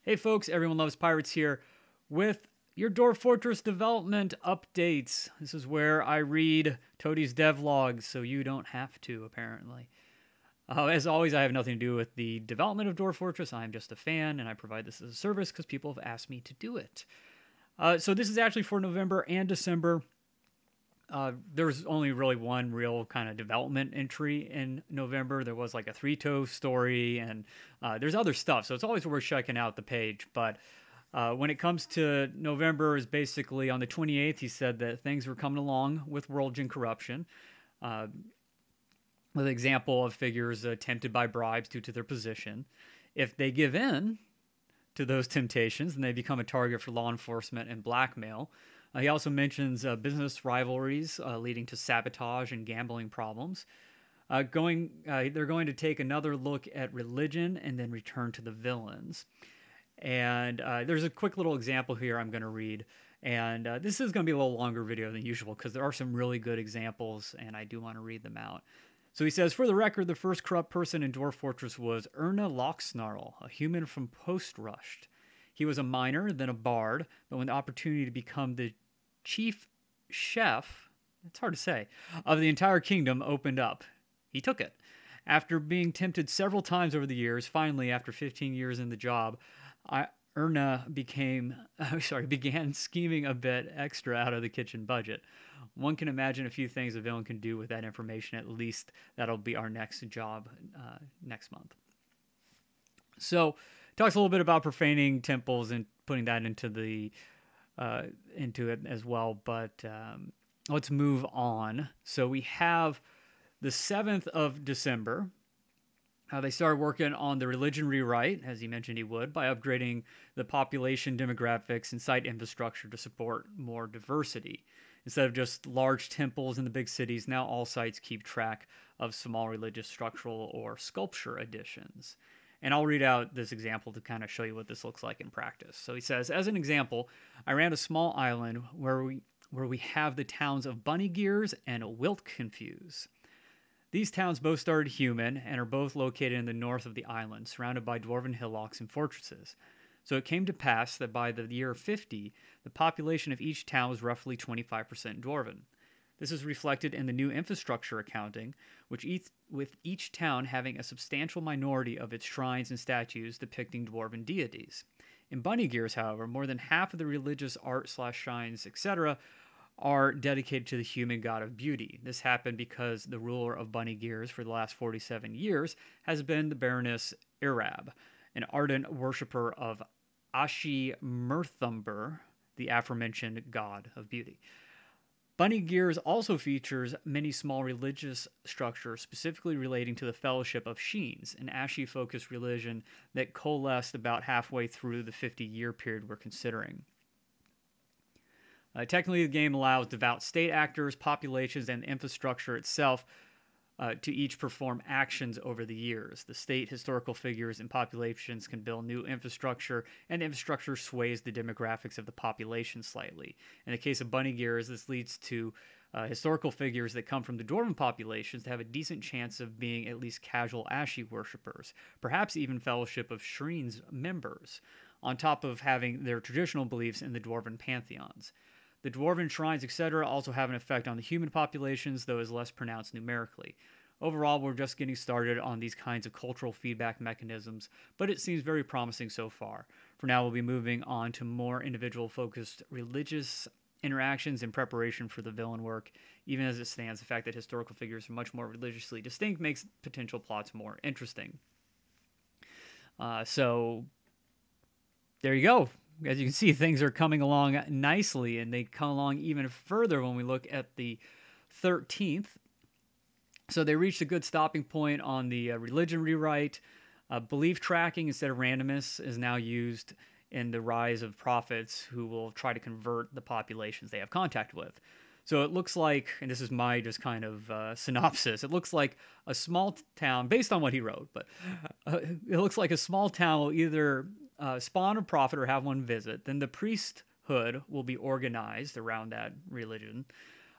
Hey folks, Everyone Loves Pirates here with your Dwarf Fortress development updates. This is where I read Toadie's devlogs, so you don't have to, apparently. As always, I have nothing to do with the development of Dwarf Fortress. I'm just a fan, and I provide this as a service because people have asked me to do it. So this is actually for November and December. There's only really one real kind of development entry in November. There was like a three-toe story, and there's other stuff, so it's always worth checking out the page. But when it comes to November, is basically on the 28th, he said that things were coming along with World Gin corruption. With an example of figures tempted by bribes due to their position. If they give in to those temptations, then they become a target for law enforcement and blackmail. He also mentions business rivalries leading to sabotage and gambling problems. They're going to take another look at religion and then return to the villains. And there's a quick little example here I'm going to read. And this is going to be a little longer video than usual because there are some really good examples, and I do want to read them out. So he says, for the record, the first corrupt person in Dwarf Fortress was Erna Locksnarl, a human from Post-Rushed. He was a miner, then a bard, but when the opportunity to become the chief chef, it's hard to say, of the entire kingdom opened up, he took it. After being tempted several times over the years, finally, after 15 years in the job, Erna began scheming a bit extra out of the kitchen budget. One can imagine a few things a villain can do with that information. At least that'll be our next job next month. So, talks a little bit about profaning temples and putting that into it as well. But let's move on. So we have the 7th of December. They started working on the religion rewrite, as he mentioned he would, by upgrading the population demographics and site infrastructure to support more diversity. Instead of just large temples in the big cities, now all sites keep track of small religious structural or sculpture additions. And I'll read out this example to kind of show you what this looks like in practice. So he says, as an example, I ran a small island where we have the towns of Bunnygears and Wiltconfuse. These towns both started human and are both located in the north of the island, surrounded by dwarven hillocks and fortresses. So it came to pass that by the year 50, the population of each town was roughly 25% dwarven. This is reflected in the new infrastructure accounting, with each town having a substantial minority of its shrines and statues depicting dwarven deities. In Bunnygears, however, more than half of the religious art/shrines, etc., are dedicated to the human god of beauty. This happened because the ruler of Bunnygears for the last 47 years has been the Baroness Irab, an ardent worshipper of Ashi-Murthumber, the aforementioned god of beauty. Bunnygears also features many small religious structures specifically relating to the Fellowship of Sheens, an Ashi-focused religion that coalesced about halfway through the 50-year period we're considering. Technically, the game allows devout state actors, populations, and infrastructure itself to each perform actions over the years. The state, historical figures, and populations can build new infrastructure, and infrastructure sways the demographics of the population slightly. In the case of Bunnygears, this leads to historical figures that come from the dwarven populations to have a decent chance of being at least casual Ashi worshippers, perhaps even Fellowship of Shrines members, on top of having their traditional beliefs in the dwarven pantheons. The dwarven shrines, etc., also have an effect on the human populations, though is less pronounced numerically. Overall, we're just getting started on these kinds of cultural feedback mechanisms, but it seems very promising so far. For now, we'll be moving on to more individual-focused religious interactions in preparation for the villain work. Even as it stands, the fact that historical figures are much more religiously distinct makes potential plots more interesting. So, there you go. As you can see, things are coming along nicely, and they come along even further when we look at the 13th. So they reached a good stopping point on the religion rewrite. Belief tracking instead of randomness is now used in the rise of prophets who will try to convert the populations they have contact with. So it looks like, and this is my just kind of synopsis, it looks like a small town, based on what he wrote, but it looks like a small town will either spawn a prophet or have one visit. Then the priesthood will be organized around that religion,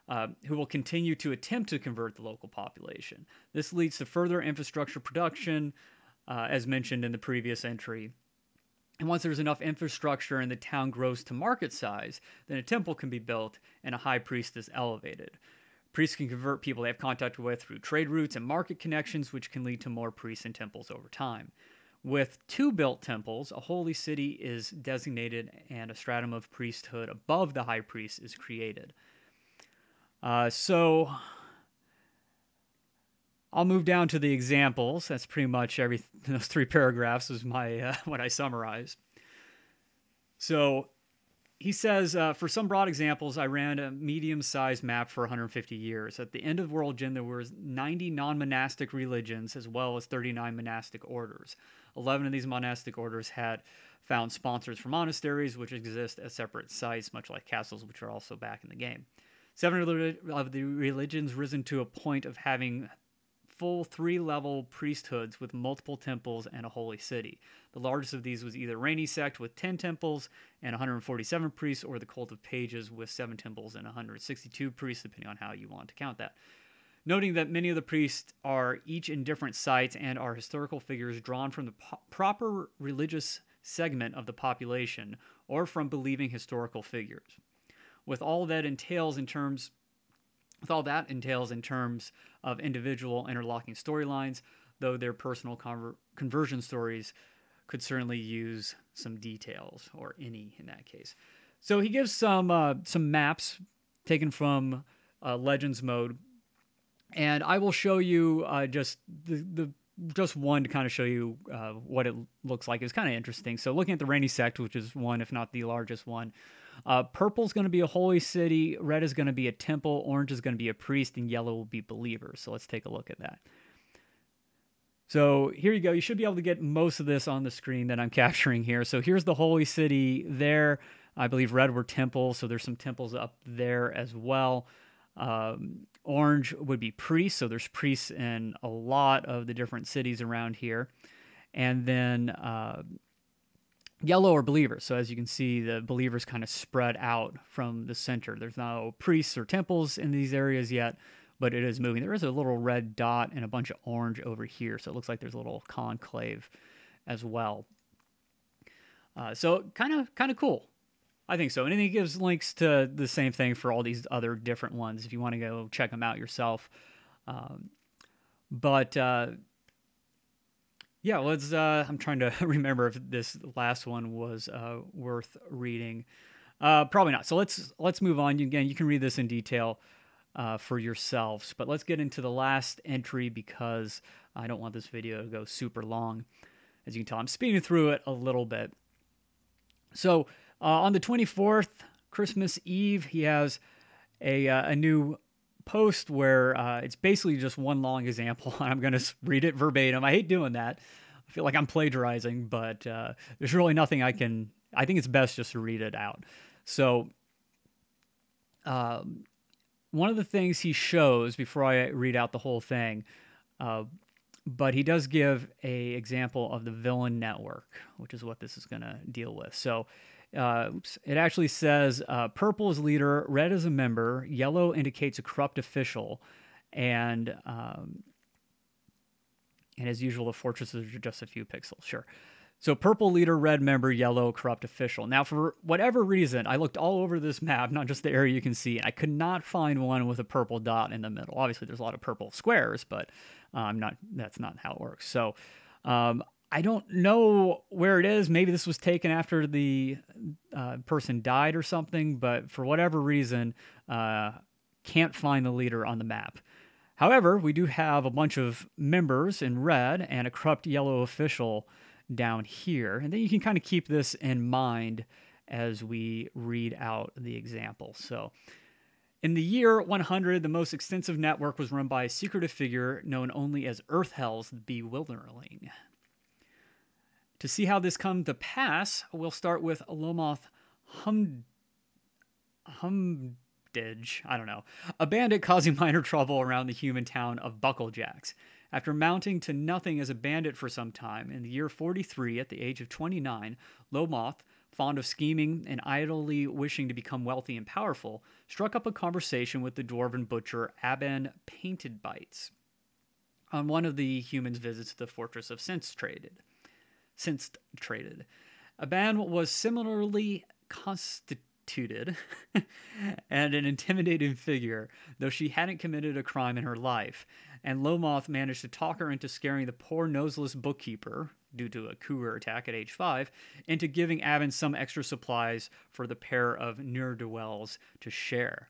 who will continue to attempt to convert the local population. This leads to further infrastructure production, as mentioned in the previous entry, And once there's enough infrastructure and the town grows to market size, then a temple can be built and a high priest is elevated. Priests can convert people they have contact with through trade routes and market connections, which can lead to more priests and temples over time. With 2 built temples, a holy city is designated and a stratum of priesthood above the high priest is created. So I'll move down to the examples. That's pretty much those 3 paragraphs is my what I summarized. So he says, for some broad examples, I ran a medium-sized map for 150 years. At the end of World Gym, there were 90 non-monastic religions as well as 39 monastic orders. 11 of these monastic orders had found sponsors for monasteries, which exist as separate sites, much like castles, which are also back in the game. 7 of the religions risen to a point of having full 3-level priesthoods with multiple temples and a holy city. The largest of these was either Rainy Sect with 10 temples and 147 priests, or the Cult of Pages with 7 temples and 162 priests, depending on how you want to count that. Noting that many of the priests are each in different sites and are historical figures drawn from the proper religious segment of the population or from believing historical figures. With all that entails in terms of individual interlocking storylines, though their personal conversion stories could certainly use some details, or any in that case. So he gives some maps taken from Legends mode, and I will show you just one to kind of show you what it looks like. It's kind of interesting. So looking at the Rainy Sect, which is one, if not the largest one, purple's going to be a holy city, red is going to be a temple, orange is going to be a priest, and yellow will be believers. So let's take a look at that. So here you go. You should be able to get most of this on the screen that I'm capturing here. So here's the holy city there. I believe red were temples, so there's some temples up there as well. Orange would be priests, so there's priests in a lot of the different cities around here. And then yellow are believers. So as you can see, the believers kind of spread out from the center. There's no priests or temples in these areas yet, but it is moving. There is a little red dot and a bunch of orange over here, so it looks like there's a little conclave as well. So kind of cool. I think so. And then he gives links to the same thing for all these other different ones if you want to go check them out yourself. Yeah, let's. I'm trying to remember if this last one was worth reading. Probably not. So let's move on. Again, you can read this in detail for yourselves. But let's get into the last entry because I don't want this video to go super long. As you can tell, I'm speeding through it a little bit. So on the 24th, Christmas Eve, he has a new post where it's basically just one long example. I'm going to read it verbatim. I hate doing that. I feel like I'm plagiarizing, but there's really nothing I think it's best just to read it out. So one of the things he shows, before I read out the whole thing, but he does give an example of the villain network, which is what this is going to deal with. So it actually says purple is leader, red is a member, yellow indicates a corrupt official, and as usual, the fortresses are just a few pixels. Sure. So purple leader, red member, yellow corrupt official. Now, for whatever reason, I looked all over this map, not just the area you can see, and I could not find one with a purple dot in the middle. Obviously, there's a lot of purple squares, but that's not how it works. So I don't know where it is. Maybe this was taken after the person died or something, but for whatever reason, can't find the leader on the map. However, we do have a bunch of members in red and a corrupt yellow official down here. And then you can kind of keep this in mind as we read out the example. So in the year 100, the most extensive network was run by a secretive figure known only as Earthhell's Bewilderling. To see how this come to pass, we'll start with Lomoth Humdidge, I don't know, a bandit causing minor trouble around the human town of Bucklejacks. After mounting to nothing as a bandit for some time, in the year 43, at the age of 29, Lomoth, fond of scheming and idly wishing to become wealthy and powerful, struck up a conversation with the dwarven butcher Aban Painted Bites on one of the humans' visits to the fortress of Since Traded. Aban was similarly constituted and an intimidating figure, though she hadn't committed a crime in her life, and Lomoth managed to talk her into scaring the poor noseless bookkeeper, due to a cougar attack at age 5, into giving Aban some extra supplies for the pair of ne'er-do-wells to share.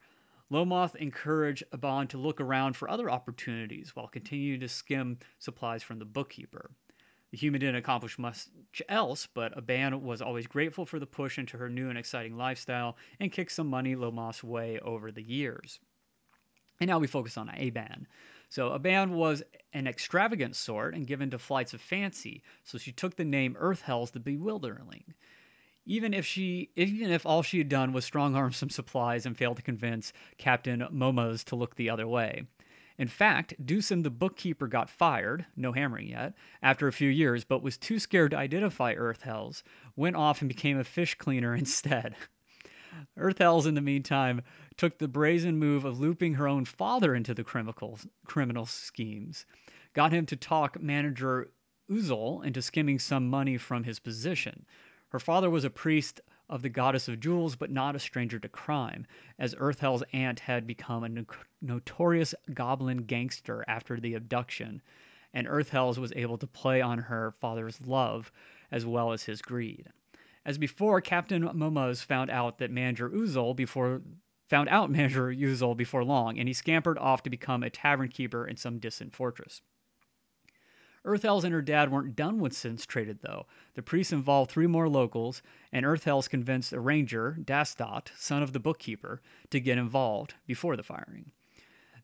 Lomoth encouraged Aban to look around for other opportunities while continuing to skim supplies from the bookkeeper. The human didn't accomplish much else, but Aban was always grateful for the push into her new and exciting lifestyle and kicked some money Lomoth's way over the years. And now we focus on Aban. So Aban was an extravagant sort and given to flights of fancy, so she took the name Earthhells the Bewildering. Even if all she had done was strong-arm some supplies and failed to convince Captain Momos to look the other way. In fact, Dewson the bookkeeper got fired, no hammering yet, after a few years, but was too scared to identify Earthhells, went off and became a fish cleaner instead. Earthhells, in the meantime, took the brazen move of looping her own father into the criminal schemes, got him to talk manager Uzol into skimming some money from his position. Her father was a priest of the goddess of jewels, but not a stranger to crime, as Earthhel's aunt had become a notorious goblin gangster after the abduction, and Earthhel's was able to play on her father's love as well as his greed. As before, Captain Momos found out Manager Uzol before long, and he scampered off to become a tavern keeper in some distant fortress. Earthhells and her dad weren't done with sins traded, though. The priests involved 3 more locals, and Earthhells convinced a ranger, Dastot, son of the bookkeeper, to get involved before the firing.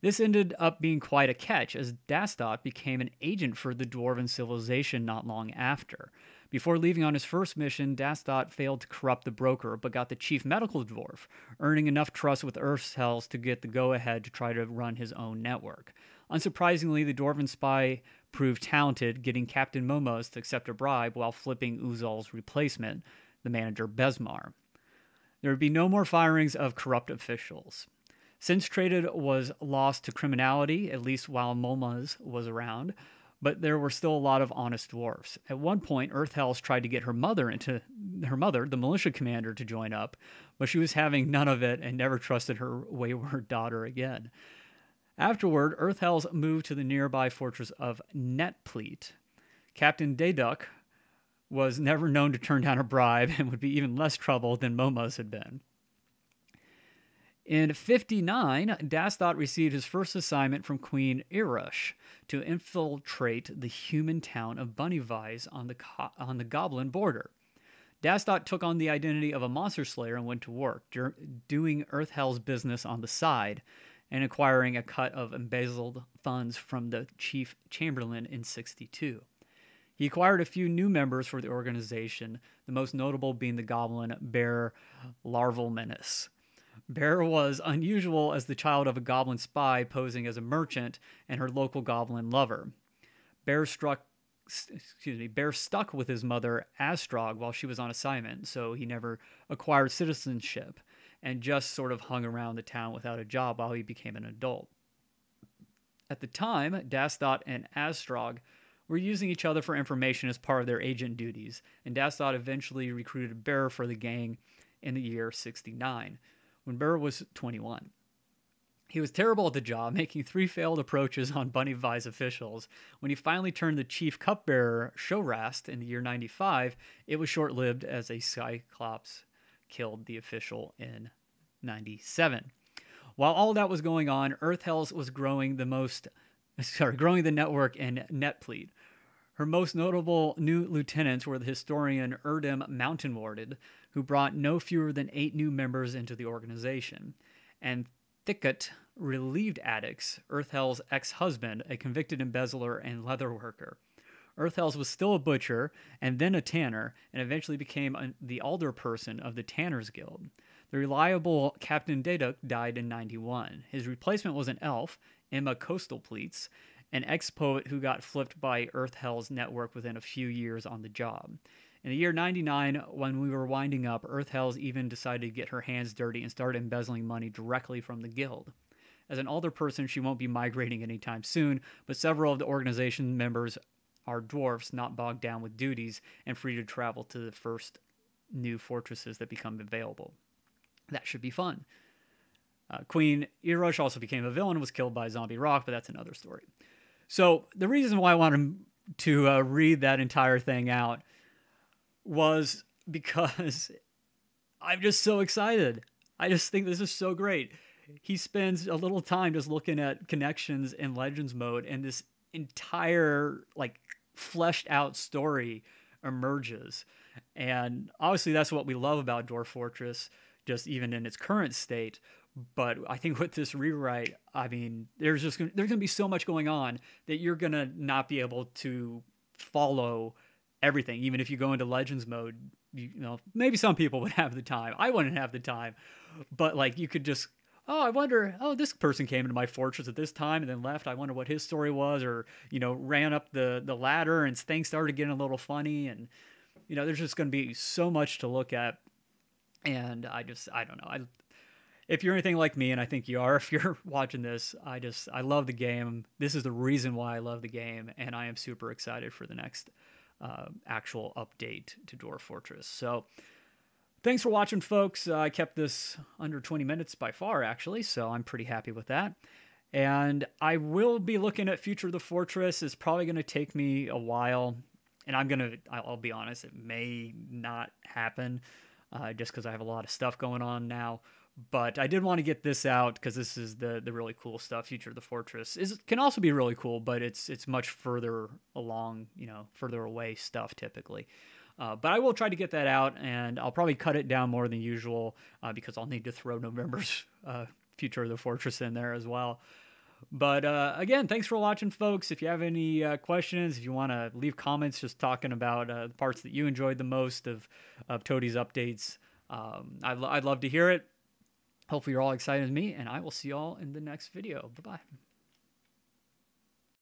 This ended up being quite a catch, as Dastot became an agent for the Dwarven civilization not long after. Before leaving on his first mission, Dastot failed to corrupt the broker, but got the chief medical dwarf, earning enough trust with Earthhells to get the go-ahead to try to run his own network. Unsurprisingly, the Dwarven spy proved talented, getting Captain Momos to accept a bribe while flipping Uzol's replacement, the manager Besmar. There would be no more firings of corrupt officials. Sins traded was lost to criminality, at least while Momos was around, but there were still a lot of honest dwarfs. At one point, Earthhells tried to get her mother, the militia commander, to join up, but she was having none of it and never trusted her wayward daughter again. Afterward, Earthhells moved to the nearby fortress of Netpleat. Captain Daeduk was never known to turn down a bribe and would be even less trouble than Momos had been. In 59, Dastot received his first assignment from Queen Irush to infiltrate the human town of Bunnyvise on the Goblin border. Dastot took on the identity of a monster slayer and went to work, doing Earthhells business on the side, and acquiring a cut of embezzled funds from the chief chamberlain in 62. He acquired a few new members for the organization, the most notable being the goblin Bear Larval Menace. Bear was unusual as the child of a goblin spy posing as a merchant and her local goblin lover. Bear stuck with his mother Astrog while she was on assignment, so he never acquired citizenship, and just sort of hung around the town without a job while he became an adult. At the time, Dastot and Astrog were using each other for information as part of their agent duties, and Dastot eventually recruited Bear for the gang in the year 69, when Bear was 21. He was terrible at the job, making 3 failed approaches on Bunnyvise officials. When he finally turned the chief cupbearer Shorast in the year 95, it was short-lived as a Cyclops killed the official in 97. While all that was going on, Earthhells was growing the network in Netpleat. Her most notable new lieutenants were the historian Erdem Mountainwarded, who brought no fewer than 8 new members into the organization, and Thicket relieved Addix, Earthhells' ex-husband, a convicted embezzler and leather worker. Earthhells was still a butcher, and then a tanner, and eventually became the alderperson of the Tanners Guild. The reliable Captain Daeduk died in 91. His replacement was an elf, Emma Coastalpleats, an ex-poet who got flipped by Earthhells' network within a few years on the job. In the year 99, when we were winding up, Earthhells even decided to get her hands dirty and start embezzling money directly from the guild. As an alderperson, she won't be migrating anytime soon, but several of the organization members are dwarfs not bogged down with duties and free to travel to the first new fortresses that become available. That should be fun. Queen Erush also became a villain and was killed by Zombie Rock, but that's another story. So the reason why I wanted to read that entire thing out was because I'm just so excited. I just think this is so great. He spends a little time just looking at connections in Legends mode, and this entire like fleshed out story emerges. And obviously that's what we love about Dwarf Fortress, just even in its current state. But I think with this rewrite, I mean, there's gonna be so much going on that you're gonna not be able to follow everything. Even if you go into Legends mode, you know, maybe some people would have the time. I wouldn't have the time, but like you could just, oh, I wonder, oh, this person came into my fortress at this time and then left. I wonder what his story was, or, you know, ran up the ladder and things started getting a little funny. And, you know, there's just going to be so much to look at. And I don't know. If you're anything like me, and I think you are, if you're watching this, I love the game. This is the reason why I love the game. And I am super excited for the next actual update to Dwarf Fortress. So thanks for watching, folks. I kept this under 20 minutes by far, actually, so I'm pretty happy with that. And I will be looking at Future of the Fortress. It's probably going to take me a while, and I'll be honest, it may not happen just because I have a lot of stuff going on now. But I did want to get this out because this is the really cool stuff. Future of the Fortress can also be really cool, but it's much further along, you know, further away stuff typically. But I will try to get that out, and I'll probably cut it down more than usual because I'll need to throw November's Future of the Fortress in there as well. But again, thanks for watching, folks. If you have any questions, if you want to leave comments just talking about the parts that you enjoyed the most of Toadie's updates, I'd love to hear it. Hopefully you're all excited as me, and I will see you all in the next video. Bye-bye.